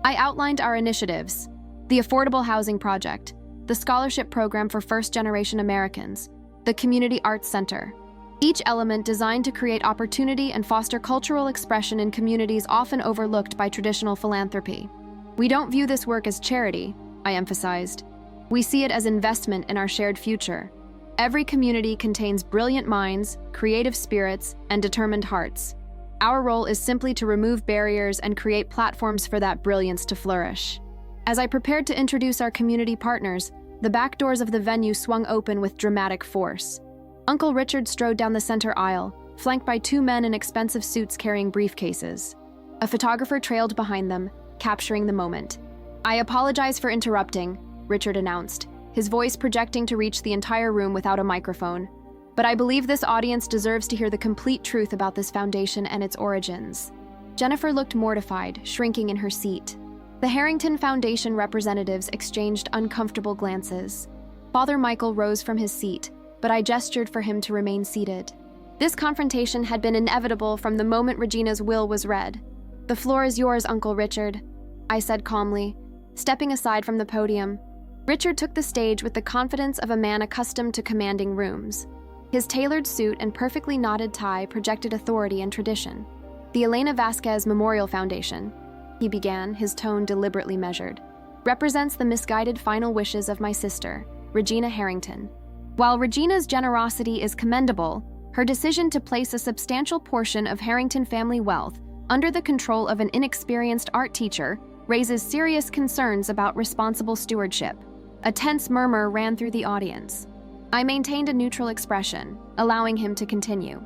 I outlined our initiatives: the Affordable Housing Project, the Scholarship Program for First-Generation Americans, the Community Arts Center. Each element designed to create opportunity and foster cultural expression in communities often overlooked by traditional philanthropy. We don't view this work as charity, I emphasized. We see it as investment in our shared future. Every community contains brilliant minds, creative spirits, and determined hearts. Our role is simply to remove barriers and create platforms for that brilliance to flourish. As I prepared to introduce our community partners, the back doors of the venue swung open with dramatic force. Uncle Richard strode down the center aisle, flanked by 2 men in expensive suits carrying briefcases. A photographer trailed behind them, capturing the moment. "I apologize for interrupting," Richard announced, his voice projecting to reach the entire room without a microphone. "But I believe this audience deserves to hear the complete truth about this foundation and its origins." Jennifer looked mortified, shrinking in her seat. The Harrington Foundation representatives exchanged uncomfortable glances. Father Michael rose from his seat, but I gestured for him to remain seated. This confrontation had been inevitable from the moment Regina's will was read. "The floor is yours, Uncle Richard," I said calmly, stepping aside from the podium. Richard took the stage with the confidence of a man accustomed to commanding rooms. His tailored suit and perfectly knotted tie projected authority and tradition. "The Elena Vasquez Memorial Foundation," he began, his tone deliberately measured, "represents the misguided final wishes of my sister, Regina Harrington. While Regina's generosity is commendable, Her decision to place a substantial portion of Harrington family wealth under the control of an inexperienced art teacher raises serious concerns about responsible stewardship. A tense murmur ran through the audience. I maintained a neutral expression, allowing him to continue.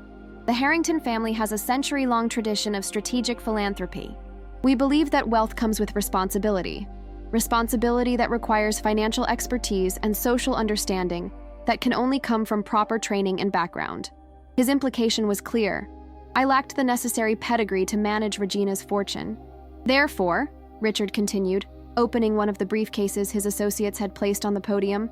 The Harrington family has a century-long tradition of strategic philanthropy. We believe that wealth comes with responsibility that requires financial expertise and social understanding that can only come from proper training and background. His implication was clear. I lacked the necessary pedigree to manage Regina's fortune. Therefore, Richard continued, opening one of the briefcases his associates had placed on the podium,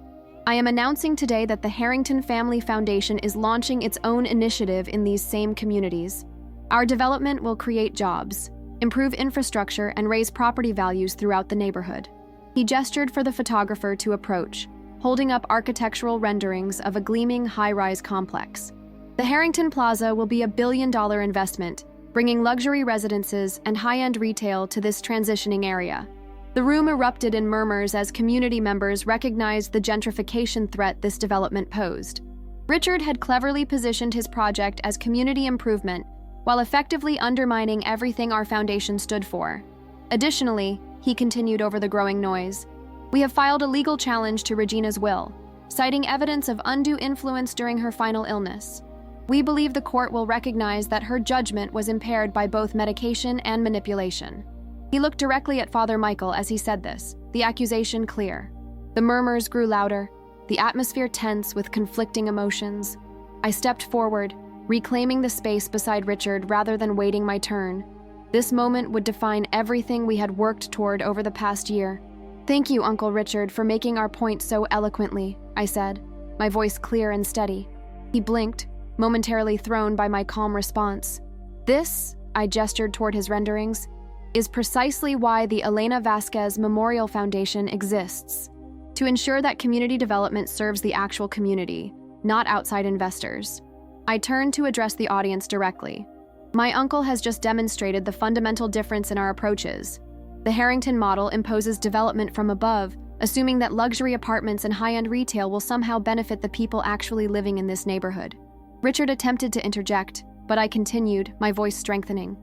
I am announcing today that the Harrington Family Foundation is launching its own initiative in these same communities. Our development will create jobs, improve infrastructure, and raise property values throughout the neighborhood. He gestured for the photographer to approach, holding up architectural renderings of a gleaming high-rise complex. The Harrington Plaza will be a billion-dollar investment, bringing luxury residences and high-end retail to this transitioning area. The room erupted in murmurs as community members recognized the gentrification threat this development posed. Richard had cleverly positioned his project as community improvement while effectively undermining everything our foundation stood for. Additionally, he continued over the growing noise, we have filed a legal challenge to Regina's will, citing evidence of undue influence during her final illness. We believe the court will recognize that her judgment was impaired by both medication and manipulation. He looked directly at Father Michael as he said this, the accusation clear. The murmurs grew louder, the atmosphere tense with conflicting emotions. I stepped forward, reclaiming the space beside Richard rather than waiting my turn. This moment would define everything we had worked toward over the past year. Thank you, Uncle Richard, for making our point so eloquently, I said, my voice clear and steady. He blinked, momentarily thrown by my calm response. This, I gestured toward his renderings, is precisely why the Elena Vasquez Memorial Foundation exists, to ensure that community development serves the actual community, not outside investors. I turned to address the audience directly. My uncle has just demonstrated the fundamental difference in our approaches. The Harrington model imposes development from above, assuming that luxury apartments and high-end retail will somehow benefit the people actually living in this neighborhood. Richard attempted to interject, but I continued, my voice strengthening.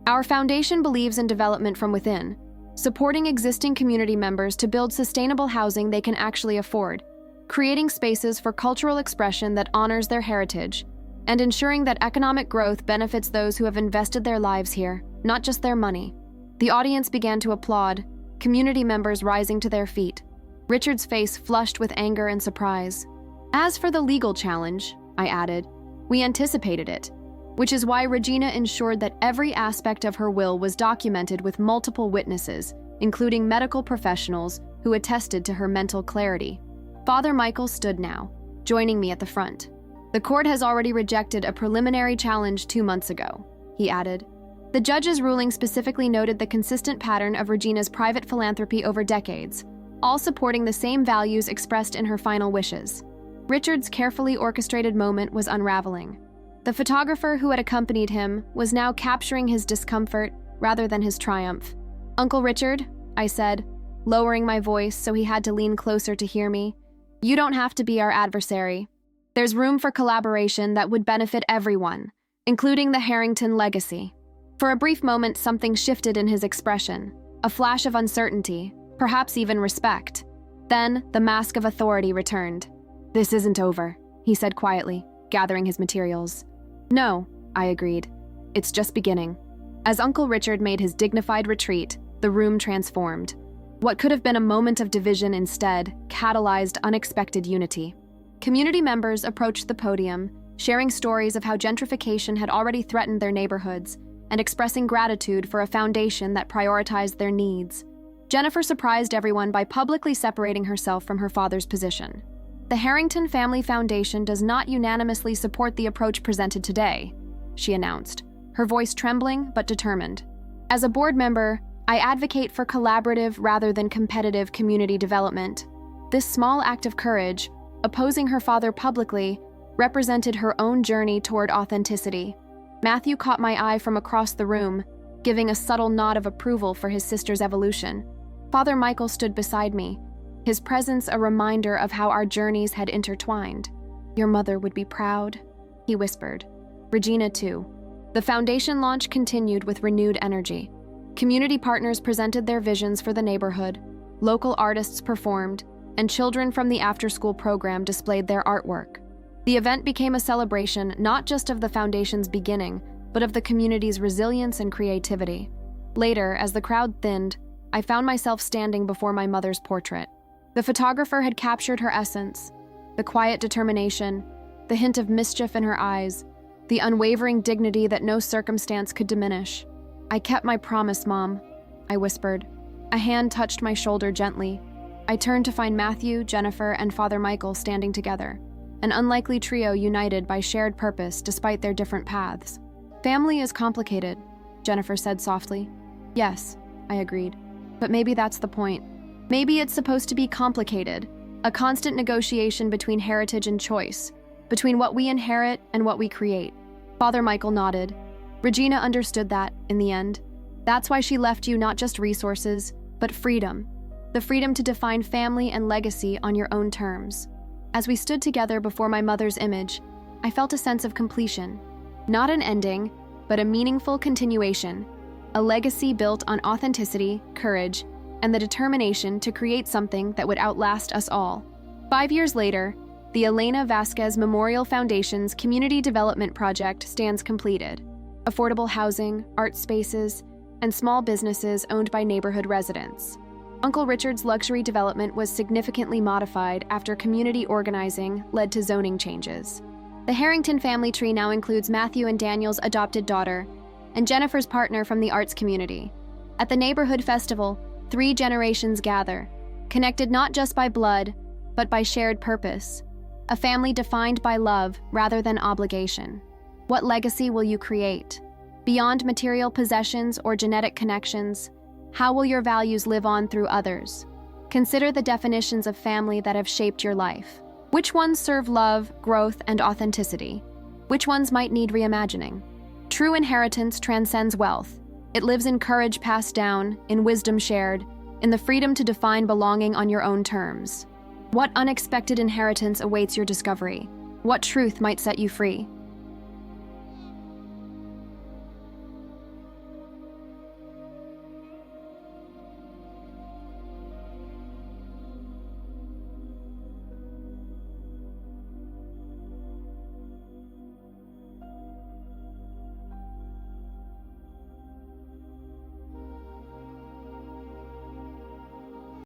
Our foundation believes in development from within, supporting existing community members to build sustainable housing they can actually afford, creating spaces for cultural expression that honors their heritage, and ensuring that economic growth benefits those who have invested their lives here, not just their money. The audience began to applaud, community members rising to their feet. Richard's face flushed with anger and surprise. As for the legal challenge, I added, we anticipated it, which is why Regina ensured that every aspect of her will was documented with multiple witnesses, including medical professionals who attested to her mental clarity. Father Michael stood now, joining me at the front. The court has already rejected a preliminary challenge 2 months ago, he added. The judge's ruling specifically noted the consistent pattern of Regina's private philanthropy over decades, all supporting the same values expressed in her final wishes. Richard's carefully orchestrated moment was unraveling. The photographer who had accompanied him was now capturing his discomfort rather than his triumph. Uncle Richard, I said, lowering my voice so he had to lean closer to hear me, you don't have to be our adversary. There's room for collaboration that would benefit everyone, including the Harrington legacy. For a brief moment, something shifted in his expression, a flash of uncertainty, perhaps even respect. Then, the mask of authority returned. This isn't over, he said quietly, gathering his materials. No, I agreed. It's just beginning. As Uncle Richard made his dignified retreat, the room transformed. What could have been a moment of division instead catalyzed unexpected unity. Community members approached the podium, sharing stories of how gentrification had already threatened their neighborhoods and expressing gratitude for a foundation that prioritized their needs. Jennifer surprised everyone by publicly separating herself from her father's position. The Harrington Family Foundation does not unanimously support the approach presented today, she announced, her voice trembling but determined. As a board member, I advocate for collaborative rather than competitive community development. This small act of courage, opposing her father publicly, represented her own journey toward authenticity. Matthew caught my eye from across the room, giving a subtle nod of approval for his sister's evolution. Father Michael stood beside me, his presence a reminder of how our journeys had intertwined. Your mother would be proud, he whispered. Regina, too. The foundation launch continued with renewed energy. Community partners presented their visions for the neighborhood, local artists performed, and children from the after-school program displayed their artwork. The event became a celebration not just of the foundation's beginning, but of the community's resilience and creativity. Later, as the crowd thinned, I found myself standing before my mother's portrait. The photographer had captured her essence, the quiet determination, the hint of mischief in her eyes, the unwavering dignity that no circumstance could diminish. "I kept my promise, Mom," I whispered. A hand touched my shoulder gently. I turned to find Matthew, Jennifer, and Father Michael standing together, an unlikely trio united by shared purpose despite their different paths. "Family is complicated," Jennifer said softly. "Yes," I agreed. "But maybe that's the point. Maybe it's supposed to be complicated, a constant negotiation between heritage and choice, between what we inherit and what we create." Father Michael nodded. "Regina understood that, in the end. That's why she left you not just resources, but freedom. The freedom to define family and legacy on your own terms." As we stood together before my mother's image, I felt a sense of completion. Not an ending, but a meaningful continuation. A legacy built on authenticity, courage, and the determination to create something that would outlast us all. 5 years later, the Elena Vasquez Memorial Foundation's Community Development Project stands completed. Affordable housing, art spaces, and small businesses owned by neighborhood residents. Uncle Richard's luxury development was significantly modified after community organizing led to zoning changes. The Harrington family tree now includes Matthew and Daniel's adopted daughter, and Jennifer's partner from the arts community. At the neighborhood festival, 3 generations gather, connected not just by blood, but by shared purpose. A family defined by love rather than obligation. What legacy will you create? Beyond material possessions or genetic connections, how will your values live on through others? Consider the definitions of family that have shaped your life. Which ones serve love, growth, and authenticity? Which ones might need reimagining? True inheritance transcends wealth. It lives in courage passed down, in wisdom shared, in the freedom to define belonging on your own terms. What unexpected inheritance awaits your discovery? What truth might set you free?